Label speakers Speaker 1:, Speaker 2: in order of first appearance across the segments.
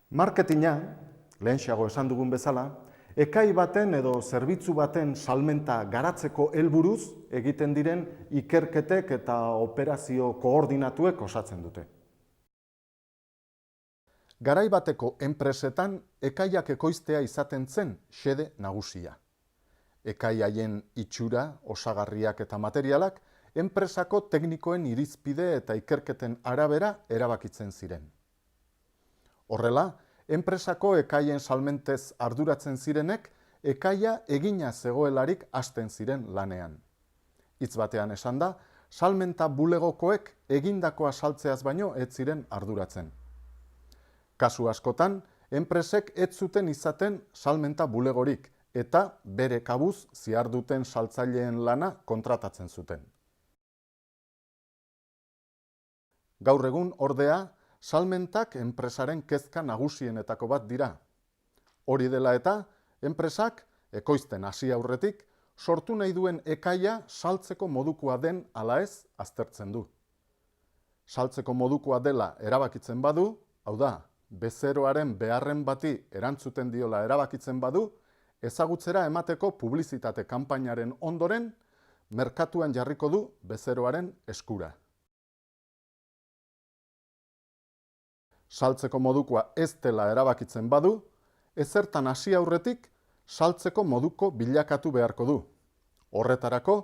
Speaker 1: Marketinga, lehentxeago esan dugun bezala, ekai baten edo zerbitzu baten salmenta garatzeko helburuz egiten diren ikerketek eta operazio koordinatuek osatzen dute. Garai bateko enpresetan ekaiak ekoiztea izaten zen xede nagusia. Ekai haien itxura, osagarriak eta materialak enpresako teknikoen irizpide eta ikerketen arabera erabakitzen ziren. Horrela, enpresako ekaien salmentez arduratzen zirenek, ekaia egina zegoelarik hasten ziren lanean. Hitz batean esan da, salmenta bulegokoek egindakoa saltzeaz baino ez ziren arduratzen. Kasu askotan, enpresek ez zuten izaten salmenta bulegorik eta bere kabuz ziharduten saltzaileen lana kontratatzen zuten. Gaur egun, ordea, salmentak enpresaren kezka nagusienetako bat dira. Hori dela eta, enpresak, ekoizten hasi aurretik, sortu nahi duen ekaia saltzeko modukoa den ala ez aztertzen du. Saltzeko modukoa dela erabakitzen badu, hau da, bezeroaren beharren bati erantzuten diola erabakitzen badu, ezagutzera emateko publizitate kanpainaren ondoren, merkatuan jarriko du bezeroaren eskura. Saltzeko modukoa ez dela erabakitzen badu, ezertan hasi aurretik saltzeko moduko bilakatu beharko du. Horretarako,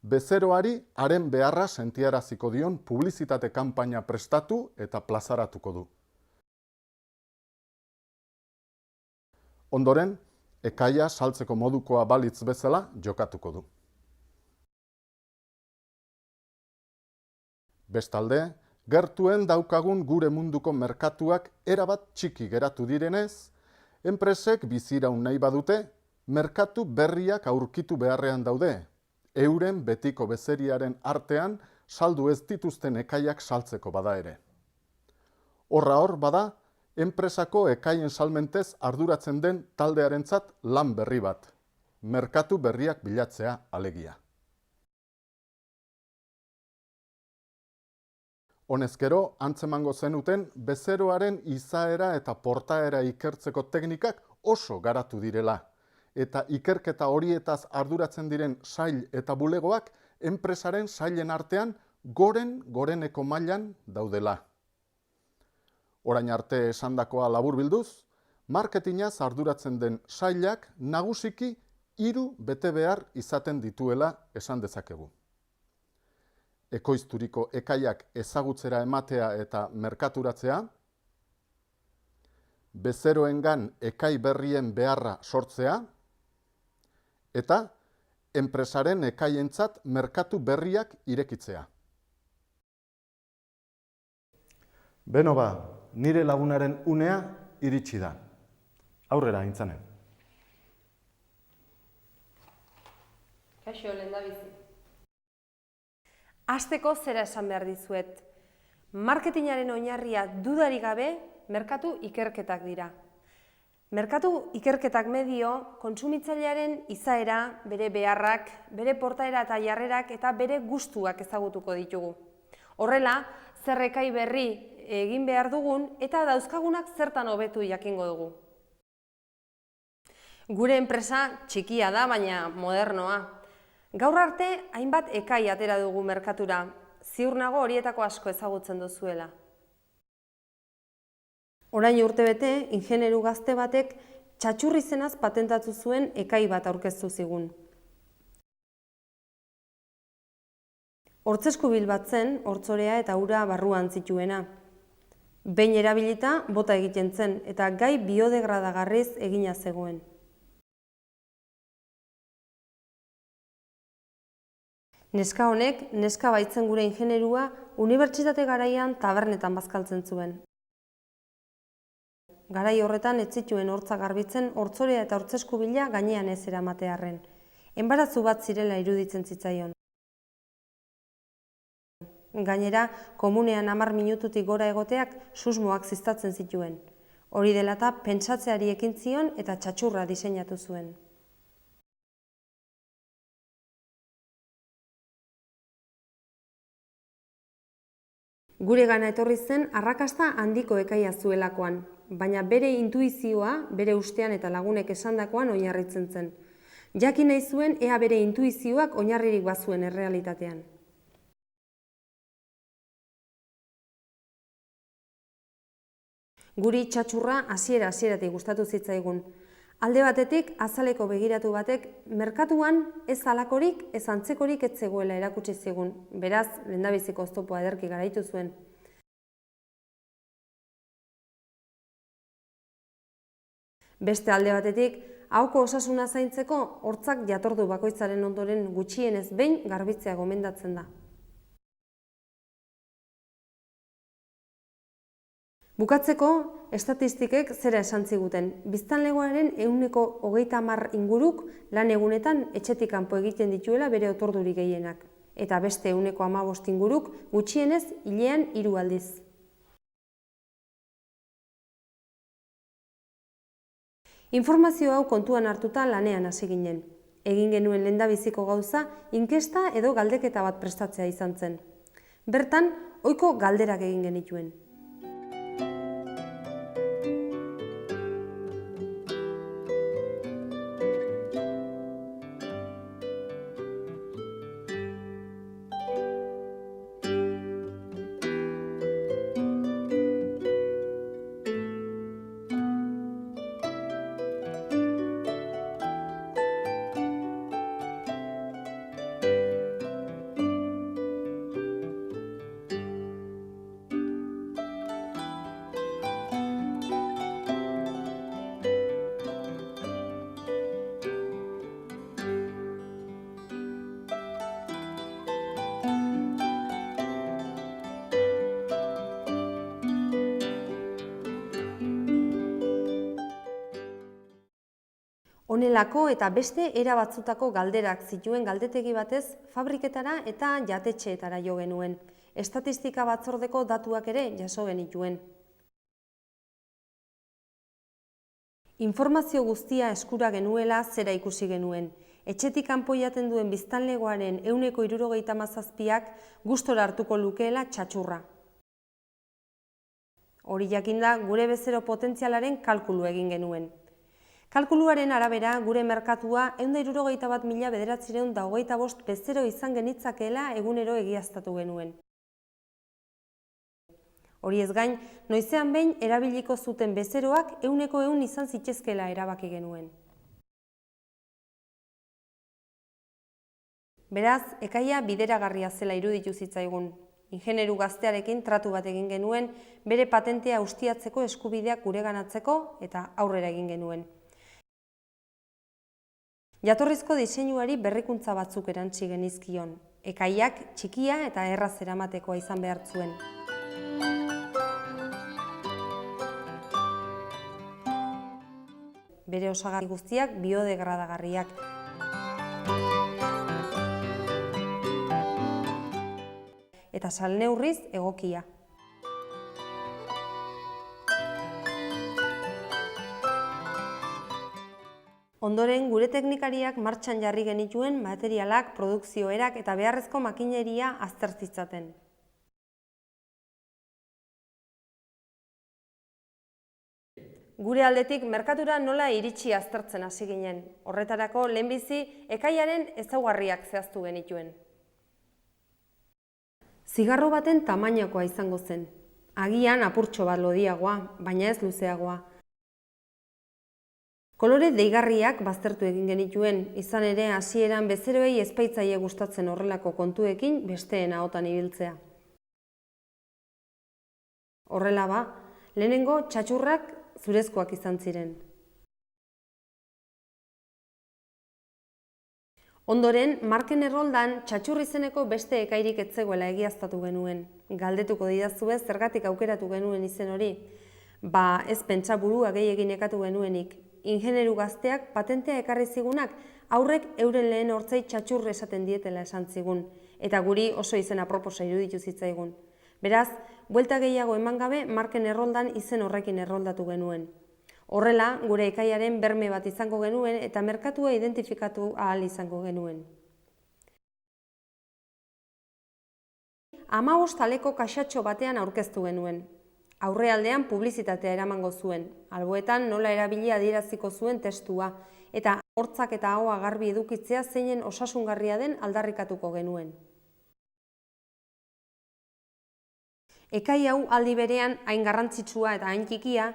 Speaker 1: bezeroari haren beharra sentiaraziko dion publizitate kanpaina prestatu eta plazaratuko du. Ondoren, ekaia saltzeko modukoa balitz bezala jokatuko du. Bestalde, gertuen daukagun gure munduko merkatuak erabat txiki geratu direnez, enpresek biziraun nahi badute, merkatu berriak aurkitu beharrean daude, euren betiko bezeriaren artean saldu ez dituzten ekaiak saltzeko bada ere. Horra hor bada, enpresako ekaien salmentez arduratzen den taldearentzat lan berri bat, merkatu berriak bilatzea alegia. Honezkero, antzemango zenuten, bezeroaren izaera eta portaera ikertzeko teknikak oso garatu direla, eta ikerketa horietaz arduratzen diren sail eta bulegoak enpresaren sailen artean goreneko mailan daudela. Orain arte esandakoa laburbilduz, marketingaz arduratzen den sailak nagusiki 3 betebehar izaten dituela esan dezakegu. Ekoizturiko ekaiak ezagutzera ematea eta merkaturatzea, bezeroengan ekai berrien beharra sortzea, eta enpresaren ekaientzat merkatu berriak irekitzea. Beno ba, nire lagunaren unea iritsi da. Aurrera, Aintzanen.
Speaker 2: Kaixo, lehendabizi. Hasteko zera esan behar dizuet. Marketingaren oinarria dudarik gabe merkatu ikerketak dira. Merkatu ikerketak medio kontsumitzailearen izaera, bere beharrak, bere portaera eta jarrerak eta bere gustuak ezagutuko ditugu. Horrela, zer ekai berri egin behar dugun eta dauzkagunak zertan hobetu jakingo dugu. Gure enpresa txikia da, baina modernoa. Gaur arte, hainbat ekai atera dugu merkatura, ziur nago horietako asko ezagutzen duzuela. Orain urtebete, ingenieru gazte batek txatxur izenaz patentatu zuen ekai bat aurkeztu zigun. Hortzeskubil bat zen, hortzorea eta ura barruan zituena. Behin erabilita, bota egiten zen, eta gai biodegradagarriz egina zegoen. Neska honek, neska baitzen gure ingenerua, unibertsitate garaian tabernetan bazkaltzen zuen. Garai horretan ez zituen hortza garbitzen hortzorea eta hortzeskubila gainean ez eramatearren. Enbaratzu bat zirela iruditzen zitzaion. Gainera, komunean 10 minututik gora egoteak susmoak ziztatzen zituen. Hori dela eta pentsatzeari ekin zion eta txatxurra diseinatu zuen. Gure gana etorri zen arrakasta handiko ekaia zuelakoan. baina bere intuizioa, bere ustean eta lagunek esandakoan oinarritzen zen. Jakin nahi zuen ea bere intuizioak oinarririk bazuen errealitatean. Guri txatxurra hasieratik gustatu zitzaigun. Alde batetik, azaleko begiratu batek, merkatuan ez halakorik, ez antzekorik ez zegoela erakutsi zigun. Beraz, lehendabiziko oztopoa ederki garaitu zuen. Beste alde batetik, ahoko osasuna zaintzeko hortzak jatordu bakoitzaren ondoren gutxienez behin garbitzea gomendatzen da. Bukatzeko, estatistikek zera esan ziguten. Biztanlegoaren 30% inguruk lan egunetan etxetik kanpo egiten dituela bere otordurik gehienak. Eta beste 15% inguruk gutxienez hilean 3 aldiz. Informazio hau kontuan hartuta lanean hasi ginen. Egin genuen lehendabiziko gauza inkesta edo galdeketa bat prestatzea izan zen. Bertan, ohiko galderak egin genituen. Honelako eta beste era batzutako galderak zituen galdetegi batez fabriketara eta jatetxeetara jo genuen. Estatistika batzordeko datuak ere jaso genituen. Informazio guztia eskura genuela zera ikusi genuen. Etxetik kanpo jaten duen biztanlegoaren 67%ak gustora hartuko lukeela txatxurra. Hori jakinda gure bezero potentzialaren kalkulu egin genuen. Kalkuluaren arabera, gure merkatua 161.925 bezero izan genitzakeela egunero egiaztatu genuen. Hori ez gain, noizean behin erabiliko zuten bezeroak 100% izan zitezkeela erabaki genuen. Beraz, ekaia bideragarria zela iruditu zitzaigun. Ingenieru gaztearekin tratu bat egin genuen, bere patentea ustiatzeko eskubideak gureganatzeko eta aurrera egin genuen. Jatorrizko diseinuari berrikuntza batzuk erantsi genizkion. Ekaiak txikia eta erraz eramatekoa izan behar zuen. Bere osagarri guztiak biodegradagarriak. Eta salneurriz egokia. Ondoren, gure teknikariak martxan jarri genituen materialak, produkzioerak eta beharrezko makineria aztertzizaten. Gure aldetik merkatura nola iritsi aztertzen hasi ginen. Horretarako lehenbizi ekaiaren ezaugarriak zehaztu genituen. Zigarro baten tamainakoa izango zen. Agian apurtxo bat lodiagoa, baina ez luzeagoa. Kolore deigarriak baztertu egin genituen, izan ere hasieran bezeroei ezpaitzaile gustatzen horrelako kontuekin besteen ahotan ibiltzea. Horrela ba, lehenengo txatxurrak zurezkoak izan ziren. Ondoren, marken erroldan txatxur izeneko beste ekairik ez zegoela egiaztatu genuen. Galdetuko didazue zergatik aukeratu genuen izen hori. Ba, ez pentsa burua gehiegin ekatu genuenik. Ingenieru gazteak patentea ekarri zigunak aurrek euren lehen hortzei txatxur esaten dietela esan zigun, eta guri oso izen aproposa iruditu zitzaigun. Beraz, buelta gehiago eman gabe marken erroldan izen horrekin erroldatu genuen. Horrela, gure ekaiaren berme bat izango genuen eta merkatua identifikatu ahal izango genuen. 15 aleko kaxatxo batean aurkeztu genuen. Aurrealdean publizitatea eramango zuen, alboetan nola erabili adieraziko zuen testua, eta hortzak eta ahoa garbi edukitzea zeinen osasungarria den aldarrikatuko genuen. Ekai hau aldi berean hain garrantzitsua eta hain txikia,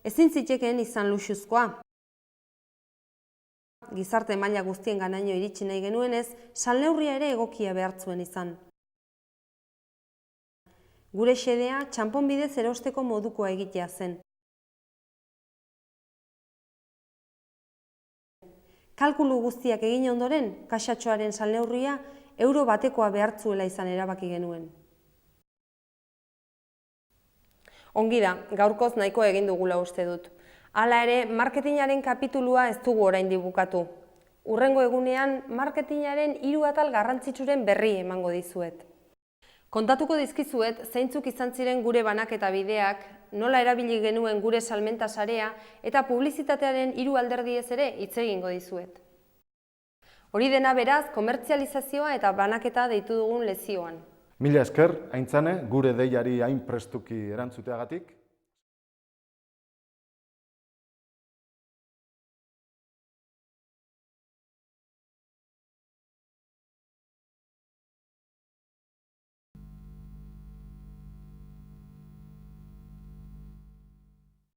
Speaker 2: ezin zitekeen izan luxuzkoa. Gizarte maila guztien ganaino iritsi nahi genuenez, salneurria ere egokia behartzuen izan. Gure xedea txanpon bidez erosteko modukoa egitea zen. Kalkulu guztiak egin ondoren, kaxatxoaren salneurria euro batekoa behartzuela izan erabaki genuen. Ongi da, gaurkoz nahiko egin dugula uste dut. Hala ere, marketingaren kapitulua ez dugu oraindik bukatu. Hurrengo egunean, marketingaren 3 atal garrantzitsuren berri emango dizuet. Kontatuko dizkizuet zeintzuk izan ziren gure banaketa bideak, nola erabili genuen gure salmenta sarea eta publizitatearen 3 alderdiez ere hitz egingo dizuet. Hori dena beraz, komertzializazioa eta banaketa deitu dugun lezioan.
Speaker 1: Mila esker, Aintzane, gure deiari hain prestuki erantzuteagatik.